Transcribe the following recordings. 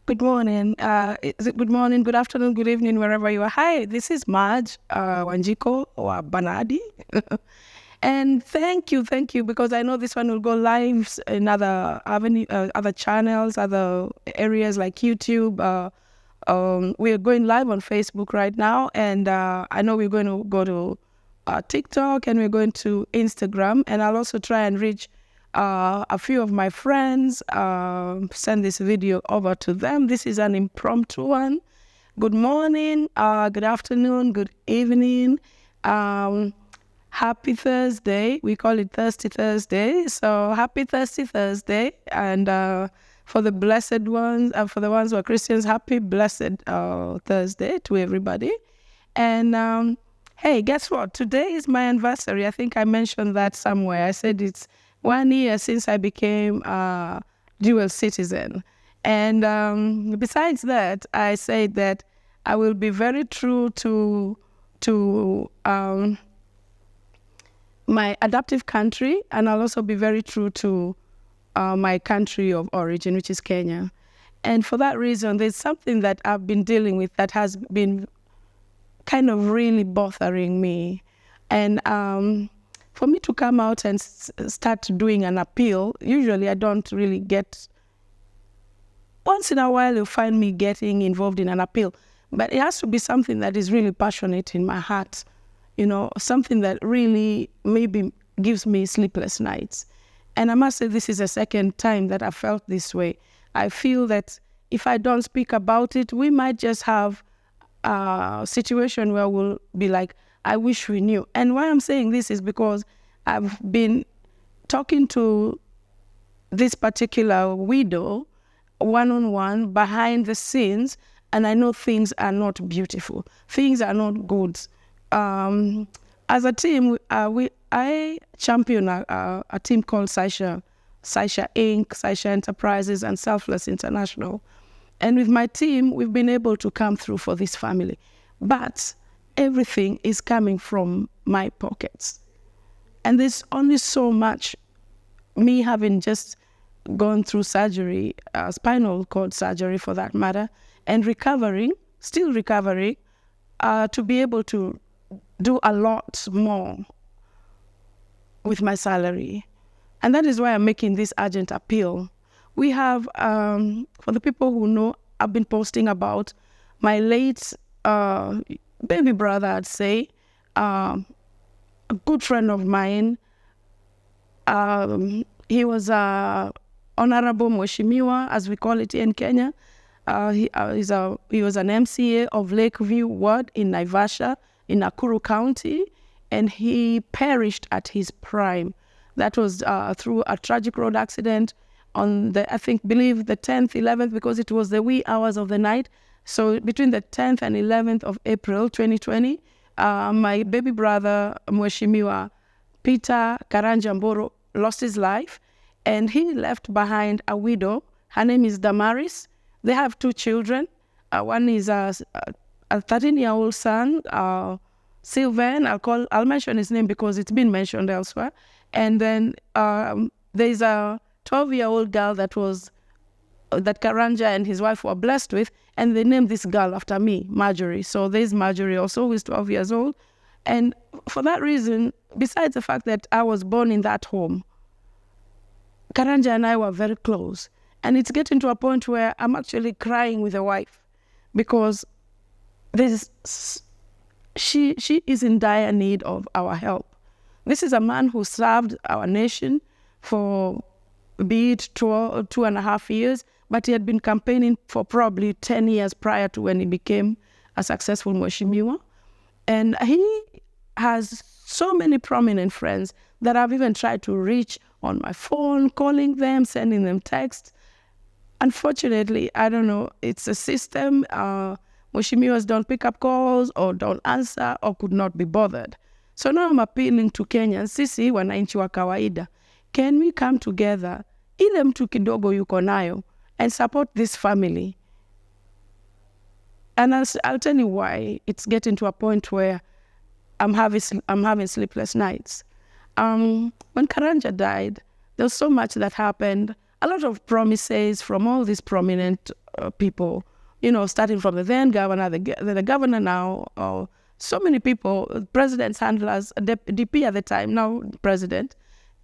Good morning. Is it good morning, good afternoon, good evening, wherever you are? Hi, this is Marge Wanjiko or Banadi. And thank you, because I know this one will go live in other other channels, other areas like YouTube. We are going live on Facebook right now, and I know we're going to go to TikTok, and we're going to Instagram, and I'll also try and reach a few of my friends, send this video over to them. This is an impromptu one. Good morning, good afternoon, good evening. Happy Thursday. We call it Thirsty Thursday. So happy Thirsty Thursday. And for the blessed ones, for the ones who are Christians, happy blessed Thursday to everybody. And hey, guess what? Today is my anniversary. I think I mentioned that somewhere. I said it's 1 year since I became a dual citizen. And besides that, I said that I will be very true to my adoptive country, and I'll also be very true to my country of origin, which is Kenya. And for that reason, there's something that I've been dealing with that has been kind of really bothering me. And for me to come out and start doing an appeal, usually I don't really get, once in a while you'll find me getting involved in an appeal, but it has to be something that is really passionate in my heart, something that really maybe gives me sleepless nights. And I must say this is the second time that I felt this way. I feel that if I don't speak about it, we might just have a situation where we'll be like, I wish we knew. And why I'm saying this is because I've been talking to this particular widow one-on-one behind the scenes, and I know things are not beautiful. Things are not good. As a team, I champion a team called Sasha Inc., Sasha Enterprises, and Selfless International. And with my team, we've been able to come through for this family. But everything is coming from my pockets. And there's only so much, me having just gone through surgery, spinal cord surgery for that matter, and still recovering, to be able to do a lot more with my salary. And that is why I'm making this urgent appeal. We have, for the people who know, I've been posting about my late baby brother, I'd say, a good friend of mine. He was Honorable Mheshimiwa, as we call it in Kenya. He was an MCA of Lakeview ward in Naivasha, in Nakuru County, and he perished at his prime. That was through a tragic road accident on the 10th, 11th, because it was the wee hours of the night. So between the 10th and 11th of April, 2020, my baby brother, Mheshimiwa Peter Karanja Mburu, lost his life, and he left behind a widow. Her name is Damaris. They have 2 children. One is a 13-year-old son, Sylvain. I'll mention his name because it's been mentioned elsewhere. And then there's a 12-year-old girl that Karanja and his wife were blessed with, and they named this girl after me, Marjorie. So there's Marjorie also, who is 12 years old. And for that reason, besides the fact that I was born in that home, Karanja and I were very close. And it's getting to a point where I'm actually crying with the wife because she is in dire need of our help. This is a man who served our nation for, be it 2.5 years, but he had been campaigning for probably 10 years prior to when he became a successful Mheshimiwa. And he has so many prominent friends that I've even tried to reach on my phone, calling them, sending them texts. Unfortunately, I don't know, it's a system. Mheshimiwas don't pick up calls or don't answer or could not be bothered. So now I'm appealing to Kenyans, sisi wananchi wa kawaida. Can we come together, ile mtu kidogo yuko nayo, and support this family? And I'll tell you why it's getting to a point where I'm having sleepless nights. When Karanja died, there was so much that happened. a lot of promises from all these prominent people, starting from the then governor, the governor now, so many people, president's handlers, DP at the time, now president,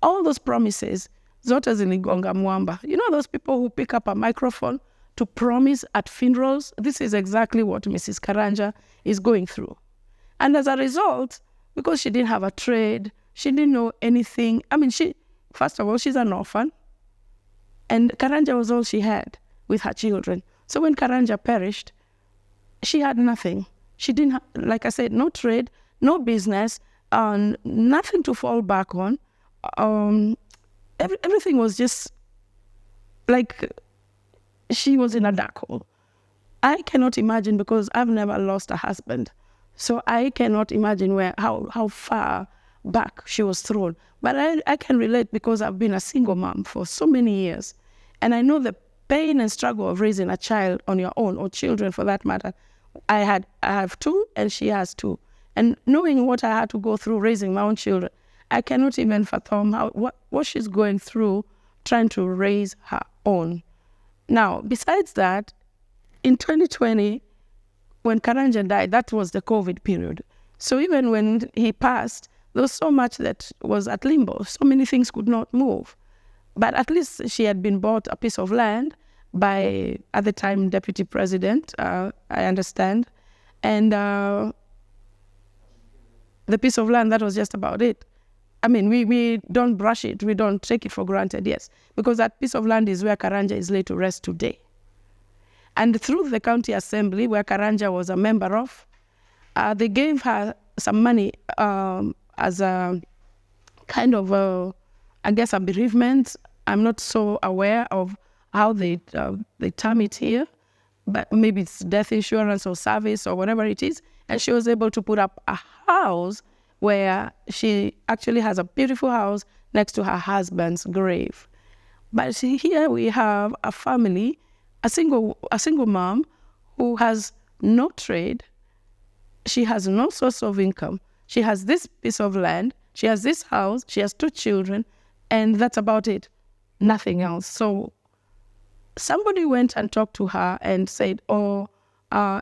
all those promises, zote ziligonga mwamba. Those people who pick up a microphone to promise at funerals, this is exactly what Mrs. Karanja is going through. And as a result, because she didn't have a trade, she didn't know anything. First of all, she's an orphan. And Karanja was all she had with her children. So when Karanja perished, she had nothing. She didn't have, like I said, no trade, no business, nothing to fall back on. Everything was just like she was in a dark hole. I cannot imagine, because I've never lost a husband. So I cannot imagine how far back she was thrown. But I can relate, because I've been a single mom for so many years. And I know the pain and struggle of raising a child on your own, or children for that matter. I have two, and she has two. And knowing what I had to go through raising my own children, I cannot even fathom what she's going through trying to raise her own. Now, besides that, in 2020, when Karanja died, that was the COVID period. So even when he passed, there was so much that was at limbo. So many things could not move. But at least she had been bought a piece of land by, at the time, Deputy President, I understand. And the piece of land, that was just about it. We don't brush it. We don't take it for granted, yes. Because that piece of land is where Karanja is laid to rest today. And through the county assembly, where Karanja was a member of, they gave her some money as a kind of, a bereavement. I'm not so aware of how they term it here, but maybe it's death insurance or service or whatever it is. And she was able to put up a house where she actually has a beautiful house next to her husband's grave. But here we have a family, a single mom who has no trade. She has no source of income. She has this piece of land. She has this house. She has two children. And that's about it. Nothing else. So somebody went and talked to her and said,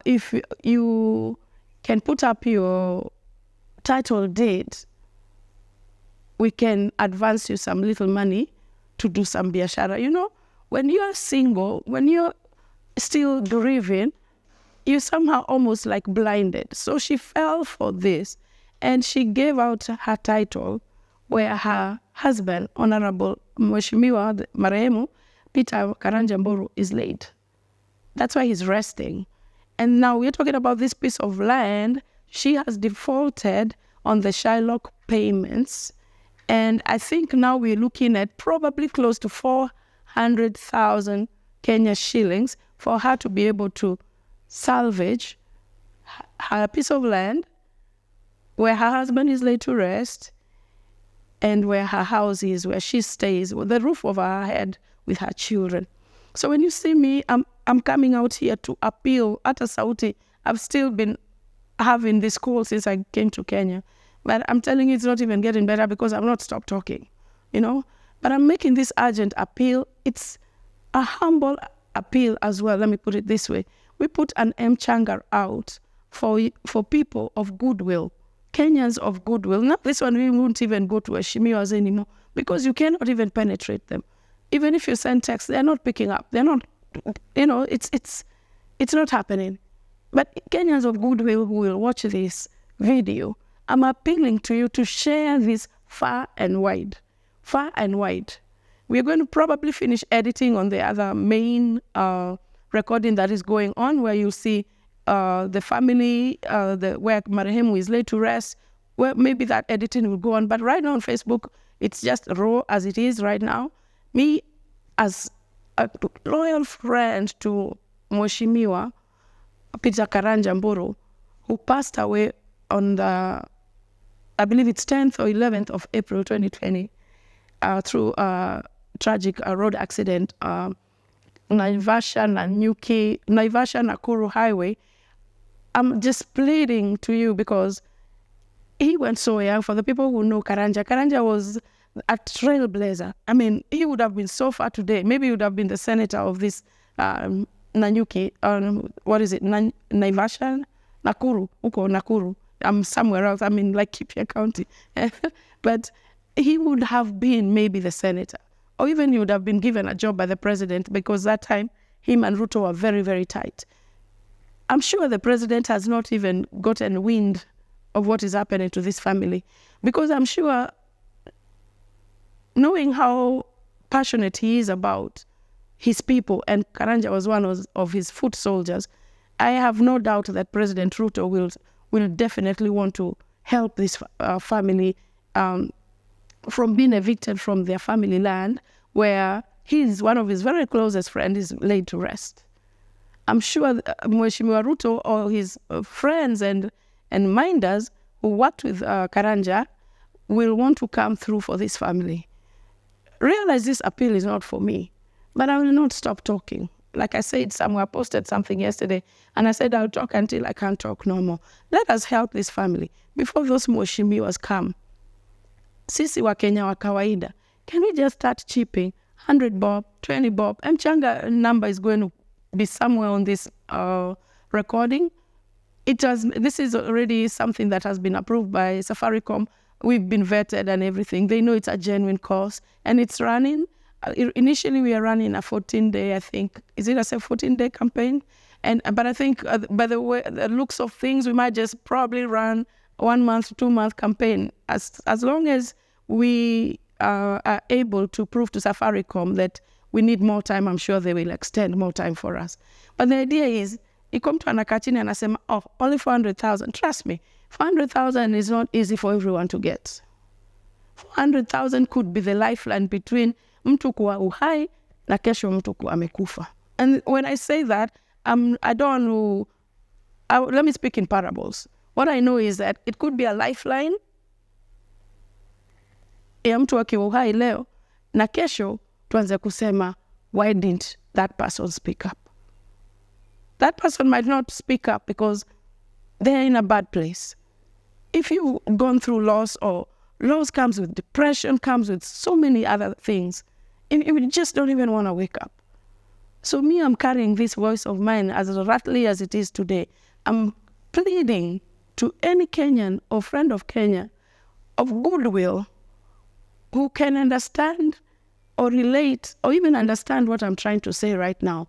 if you can put up your title deed, we can advance you some little money to do some biashara. When you're single, when you're still grieving, you're somehow almost like blinded. So she fell for this, and she gave out her title where her husband, Honorable Mheshimiwa Marehemu Peter Karanja Mburu, is laid. That's why he's resting. And now we're talking about this piece of land. She has defaulted on the Shylock payments. And I think now we're looking at probably close to 400,000 Kenya shillings for her to be able to salvage her piece of land where her husband is laid to rest, and where her house is, where she stays, with the roof over her head with her children. So when you see me, I'm coming out here to appeal. Ata Sauti, I've still been having this call since I came to Kenya. But I'm telling you, it's not even getting better, because I've not stopped talking, But I'm making this urgent appeal. It's a humble appeal as well. Let me put it this way. We put an mchanga out for people of goodwill, Kenyans of goodwill. Now, this one, we won't even go to Heshimiwas anymore, because you cannot even penetrate them. Even if you send text, they're not picking up. They're not, it's not happening. But Kenyans of goodwill who will watch this video, I'm appealing to you to share this far and wide. Far and wide. We're going to probably finish editing on the other main recording that is going on, where you see the family, where Marehemu is laid to rest, where maybe that editing will go on. But right now on Facebook, it's just raw as it is right now. Me, as a loyal friend to Mheshimiwa Peter Karanja Mburu, who passed away on the, I believe it's 10th or 11th of April 2020, through a tragic road accident, Naivasha Nakuru Highway. I'm just pleading to you, because he went so young. For the people who know Karanja, Karanja was a trailblazer. I mean, he would have been so far today. Maybe he would have been the senator of this Nanyuki, Naivasha, Nakuru. I'm somewhere else. I'm in Laikipia County. But he would have been maybe the senator. Or even he would have been given a job by the president, because that time him and Ruto were very, very tight. I'm sure the president has not even gotten wind of what is happening to this family, because I'm sure, knowing how passionate he is about his people, and Karanja was one of his foot soldiers, I have no doubt that President Ruto will definitely want to help this family from being evicted from their family land, where one of his very closest friends is laid to rest. I'm sure Mheshimiwa Ruto or his friends and minders who worked with Karanja will want to come through for this family. Realize this appeal is not for me, but I will not stop talking. Like I said somewhere, I posted something yesterday, and I said I'll talk until I can't talk no more. Let us help this family before those mheshimiwas come. Sisi wa Kenya wa kawaida, can we just start chipping 100 bob, 20 bob? Mchanga number is going to be somewhere on this recording. This is already something that has been approved by Safaricom. We've been vetted and everything. They know it's a genuine cause, and it's running. Initially, we are running a 14-day, I think. Is it a 14-day campaign? But I think by the looks of things, we might just probably run 1 month, 2 month campaign. As long as we are able to prove to Safaricom that we need more time, I'm sure they will extend more time for us. But the idea is, you come to Anakachini and I say, oh, only 400,000. Trust me, 400,000 is not easy for everyone to get. 400,000 could be the lifeline between mtu kuwa uhai na kesho mtu kuwa amekufa. And when I say that, I don't know, let me speak in parables. What I know is that it could be a lifeline ya mtu akiwa uhai leo, na kesho tuanze kusema, why didn't that person speak up? That person might not speak up because they're in a bad place. If you've gone through loss, or loss comes with depression, comes with so many other things, you just don't even want to wake up. So me, I'm carrying this voice of mine, as rattly as it is today. I'm pleading to any Kenyan or friend of Kenya of goodwill who can understand or relate or even understand what I'm trying to say right now.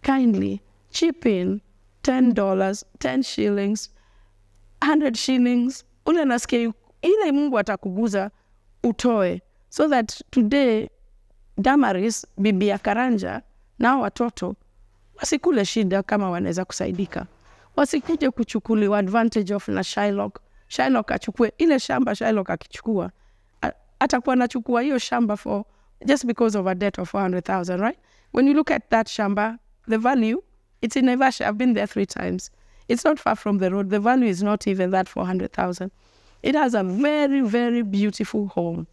Kindly chip in $10, 10 shillings, 100 shillings. Ule nasikia ile Mungu atakuguza utoe, so that today Damaris, bibi ya Karanja, na watoto wasikule shida kama wanaweza kusaidika. Wasikuje kuchukuliwa advantage of na Shylock. Shylock achukue ile shamba. Shylock akichukua, atakuwa anachukua hiyo shamba for just because of a debt of 400,000, right? When you look at that shamba, the value, it's in Naivasha. I've been there 3 times. It's not far from the road. The value is not even that 400,000. It has a very, very beautiful home,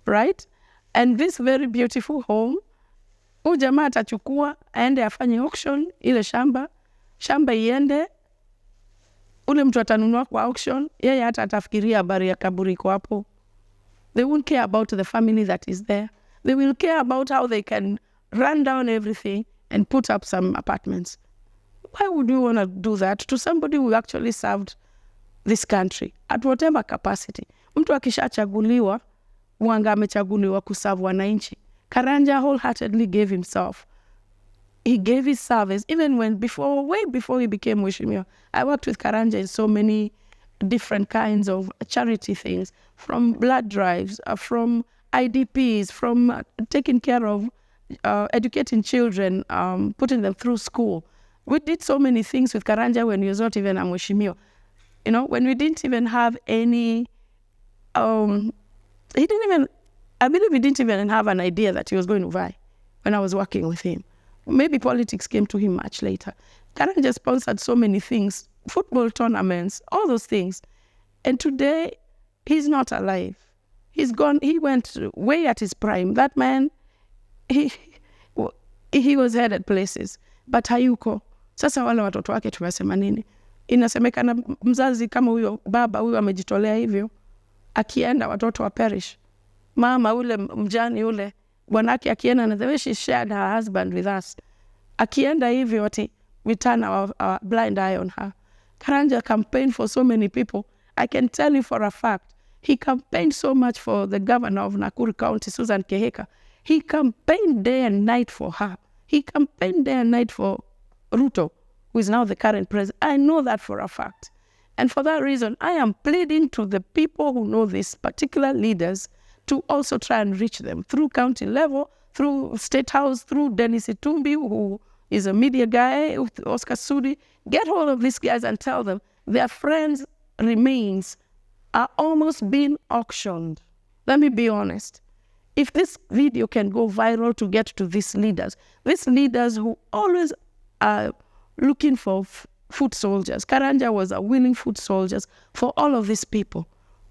right? And this very beautiful home, huyu jamaa atachukua, aende afanye auction ile shamba iende, ule mtu atanunua kwa auction, yeye hata atafikiria habari ya kaburi kwa hapo. They won't care about the family that is there. They will care about how they can run down everything and put up some apartments. Why would you want to do that to somebody who actually served this country at whatever capacity? Mtu akishachaguliwa, Mwanga amechaguliwa kuserve wananchi. Karanja wholeheartedly gave himself. He gave his service even way before he became Mheshimiwa. I worked with Karanja in so many different kinds of charity things, from blood drives, from IDPs, from taking care of educating children, putting them through school. We did so many things with Karanja when he was not even a Mheshimiwa. You know, when we didn't even have any, I believe he didn't even have an idea that he was going to vie when I was working with him. Maybe politics came to him much later. Karanja sponsored so many things, football tournaments, all those things. And today, he's not alive. He's gone. He went way at his prime. That man, he was headed places. But hayuko. Sasa wale watoto wake tunasema nini? Inasemekana mzazi kama huyo, baba huyo amejitolea hivyo, akienda watoto wa perish. mama ule mjani ule, bwanake akienda na the way she shared her husband with us, akienda hivyo ati we turn our blind eye on her. Karanja campaigned for so many people. I can tell you for a fact, he campaigned so much for the governor of Nakuru County, Susan Keheka. He campaigned day and night for her. He campaigned day and night for Ruto, who is now the current president. I know that for a fact. And for that reason, I am pleading to the people who know these particular leaders to also try and reach them through county level, through State House, through Dennis Itumbi, who is a media guy, Oscar Sudi. Get hold of these guys and tell them their friends' remains are almost being auctioned. Let me be honest. If this video can go viral to get to these leaders who always are looking for foot soldiers. Karanja was a willing foot soldiers for all of these people.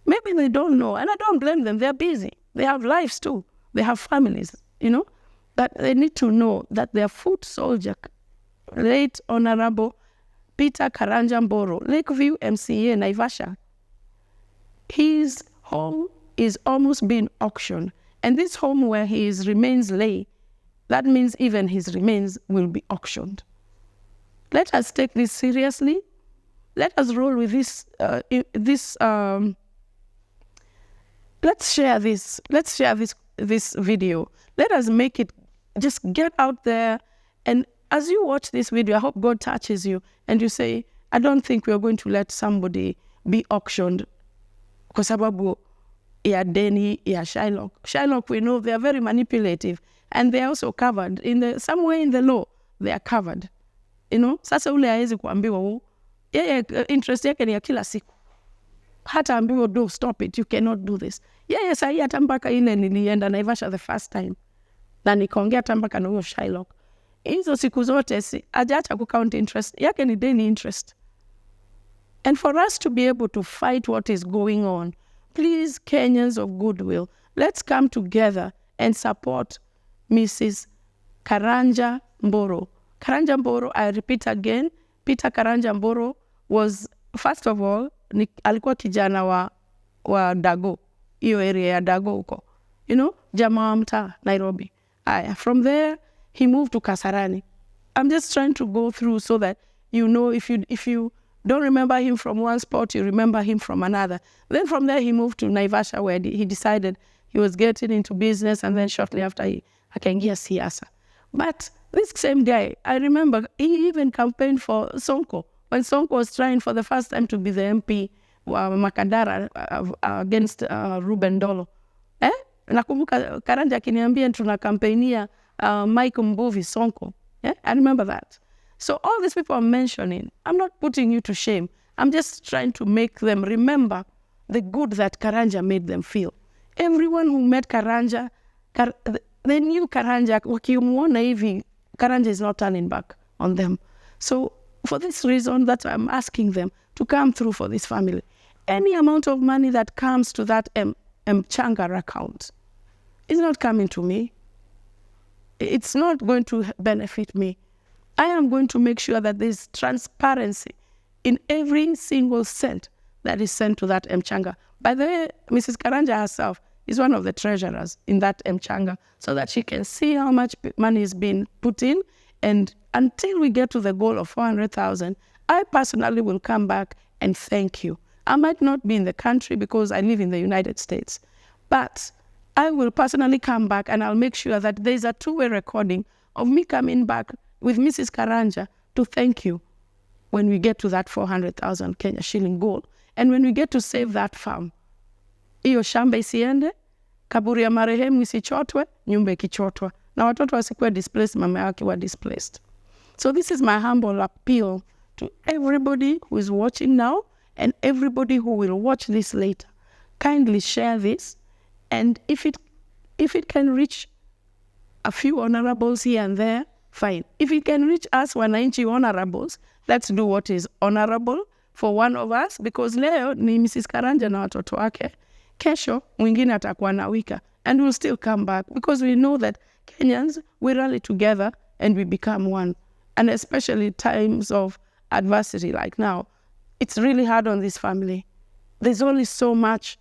Maybe they don't know, and I don't blame them. They're busy. They have lives too. They have families, But they need to know that their foot soldier, late Honorable Peter Karanja Mburu, Lakeview MCA, Naivasha, his home is almost being auctioned. And this home where his remains lay, that means even his remains will be auctioned. Let us take this seriously. Let us roll with this. Let's share this. Let's share this video. Let us make it. Just get out there, and as you watch this video, I hope God touches you, and you say, "I don't think we are going to let somebody be auctioned." Kwa sababu ya deni ya Shylock. Shylock, we know they are very manipulative, and they are also covered somewhere in the law. They are covered. Sasa ule haezi kuambiwa yeye interest yake ni ya kila siku. Hata ambiwa do stop it, you cannot do this. Yeye sahi hata mpaka ile nilienda Naivasha the first time, na nikaongea hata mpaka na huyo Shylock. Hizo siku zote hajaacha kucount interest yake, ni daily interest. And for us to be able to fight what is going on, please, Kenyans of goodwill, let's come together and support Mrs. Karanja Mburu. Karanja Mburu, I repeat again, Peter Karanja Mburu was, first of all, alikuwa kijana wa Dago, hiyo area ya Dago huko. Jamaa wa mtaa, Nairobi. From there, he moved to Kasarani. I'm just trying to go through so that if you don't remember him from one spot, you remember him from another. Then from there, he moved to Naivasha, where he decided he was getting into business, and then shortly after, akaingia siasa. But this same guy, I remember, he even campaigned for Sonko. When Sonko was trying for the first time to be the MP, Makadara, against Ruben Dolo. Nakumbuka Karanja akiniambia tunakampainia Mike Mbuvi Sonko. I remember that. So all these people I'm mentioning, I'm not putting you to shame. I'm just trying to make them remember the good that Karanja made them feel. Everyone who met Karanja, they knew Karanja. Wakimuona hivi, Karanja is not turning back on them. So for this reason, that's why I'm asking them to come through for this family. Any amount of money that comes to that Mchanga account is not coming to me. It's not going to benefit me. I am going to make sure that there's transparency in every single cent that is sent to that Mchanga. By the way, Mrs. Karanja herself is one of the treasurers in that Mchanga, so that she can see how much money is being put in. And until we get to the goal of 400,000, I personally will come back and thank you. I might not be in the country because I live in the United States, but I will personally come back, and I'll make sure that there's a two-way recording of me coming back with Mrs. Karanja to thank you when we get to that 400,000 Kenya shilling goal. And when we get to save that farm, hiyo shamba isiende, kaburi ya marehemu isichotwe, nyumba ikichotwa, na watoto wasikuwe displaced, mama yake wa displaced. So this is my humble appeal to everybody who is watching now and everybody who will watch this later. Kindly share this, and if it can reach a few honorables here and there, fine. If it can reach us wananchi honorables, let's do what is honorable for one of us, because leo ni Mrs. Karanja na watoto wake. Kesho mwingine atakuwa na wika, and we'll still come back, because we know that Kenyans, we rally together and we become one. And especially times of adversity like now, it's really hard on this family. There's only so much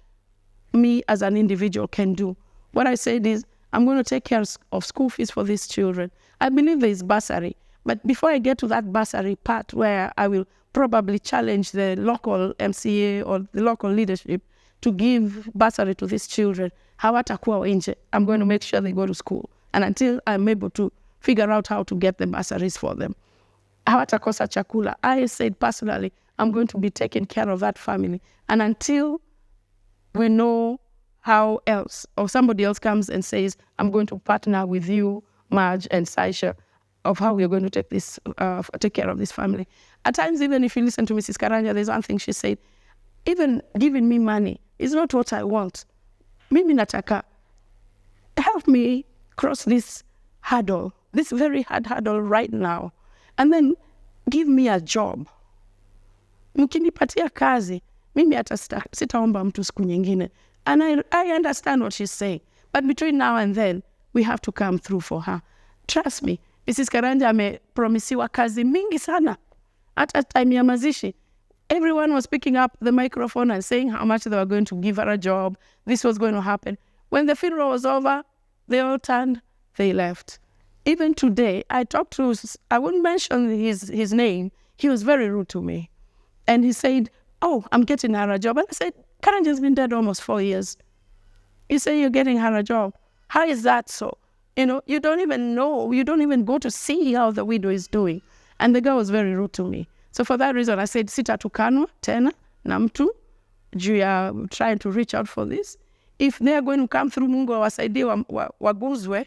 me as an individual can do. What I said is, I'm going to take care of school fees for these children. I believe there is bursary. But before I get to that bursary part where I will probably challenge the local MCA or the local leadership to give bursary to these children, hawatakuwa nje. I'm going to make sure they go to school. And until I'm able to figure out how to get the bursaries for them, hawatakosa chakula. I said personally, I'm going to be taking care of that family. And until we know how else, or somebody else comes and says, I'm going to partner with you, Marge and Saisha, of how we're going to take care of this family. At times, even if you listen to Mrs. Karanja, there's one thing she said, even giving me money is not what I want. Mimi nataka, help me cross this hurdle, this very hard hurdle right now, and then give me a job. Mkinipatia kazi, mimi hata sitaomba mtu siku nyingine. And I understand what she's saying. But between now and then, we have to come through for her. Trust me, Mrs. Karanja amepromisiwa kazi mingi sana. At a time ya mazishi, everyone was picking up the microphone and saying how much they were going to give her a job. This was going to happen. When the funeral was over, they all turned, they left. Even today, I talked to, I wouldn't mention his name. He was very rude to me. And he said, oh, I'm getting her a job. And I said, Karanja's been dead almost 4 years. You say you're getting her a job. How is that so? You know, you don't even know, you don't even go to see how the widow is doing. And the girl was very rude to me. So for that reason, I said, sitatukanwa tena na mtu juu ya trying to reach out for this. If they are going to come through, Mungu awasaidie waguzwe,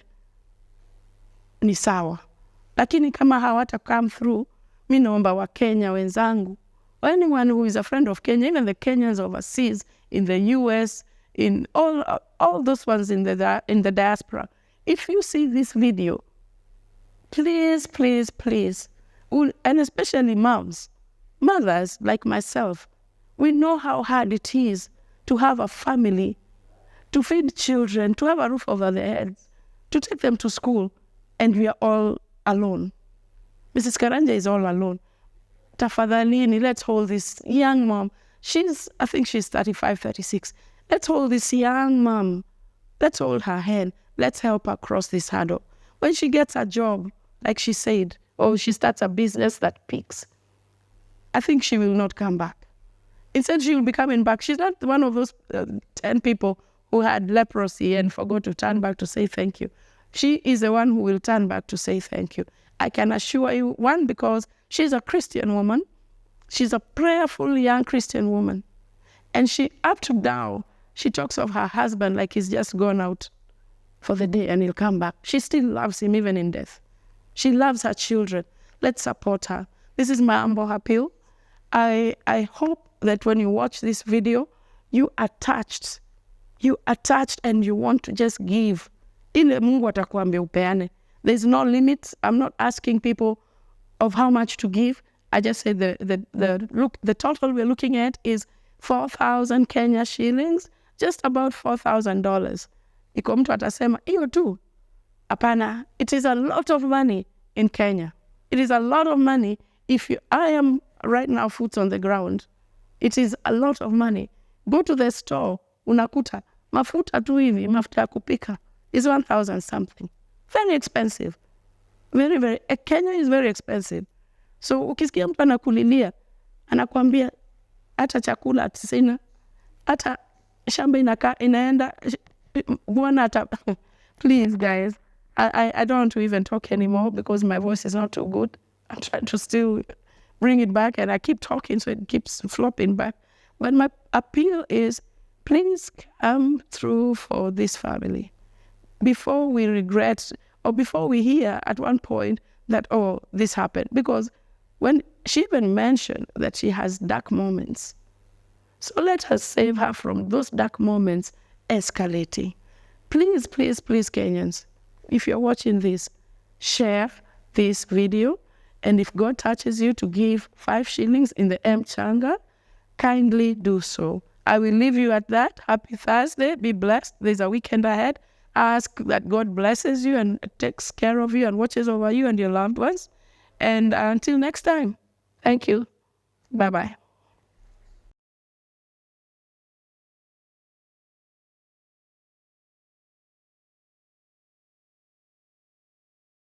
ni sawa. Lakini kama hawata come through, mi naomba wa Kenya wenzangu, anyone who is a friend of Kenya, even the Kenyans overseas, in the US, in all those ones in the diaspora, if you see this video, please, please, please, and especially mothers like myself, we know how hard it is to have a family, to feed children, to have a roof over their heads, to take them to school, and we are all alone. Mrs. Karanja is all alone. Tafadhalini, let's hold this young mom. I think she's 35, 36. Let's hold this young mom. Let's hold her hand. Let's help her cross this hurdle. When she gets a job, like she said, or she starts a business that peaks, I think she will not come back. Instead, she will be coming back. She's not one of those 10 people who had leprosy and forgot to turn back to say thank you. She is the one who will turn back to say thank you. I can assure you, one, because she's a Christian woman. She's a prayerful young Christian woman. And she, up to now, she talks of her husband like he's just gone out for the day and he'll come back. She still loves him even in death. She loves her children. Let's support her. This is my humble appeal. I hope that when you watch this video, you are touched and you want to just give. Ile Mungu atakuambia upeane. There's no limit. I'm not asking people of how much to give. I just said the total we're looking at is 4,000 Kenya shillings, just about $4,000. Iko mtu atasema, hiyo tu. Apana, it is a lot of money in Kenya. It is a lot of money. I am right now foot on the ground. It is a lot of money. Go to the store, unakuta, mafuta tu hivi, mafuta ya kupika is 1,000 something. Very expensive. Very, very. Kenya is very expensive. So ukisikia mtu anakulilia, anakuambia hata chakula sina, hata shamba inaenda, bwana hata, please guys, I don't want to even talk anymore because my voice is not too good. I'm trying to still bring it back and I keep talking so it keeps flopping back. But my appeal is, please come through for this family before we regret or before we hear at one point that, oh, this happened. Because when she even mentioned that she has dark moments. So let us save her from those dark moments escalating. Please, please, please, Kenyans, if you're watching this, share this video. And if God touches you to give 5 shillings in the M-Changa, kindly do so. I will leave you at that. Happy Thursday. Be blessed. There's a weekend ahead. Ask that God blesses you and takes care of you and watches over you and your loved ones. And until next time, thank you. Bye-bye.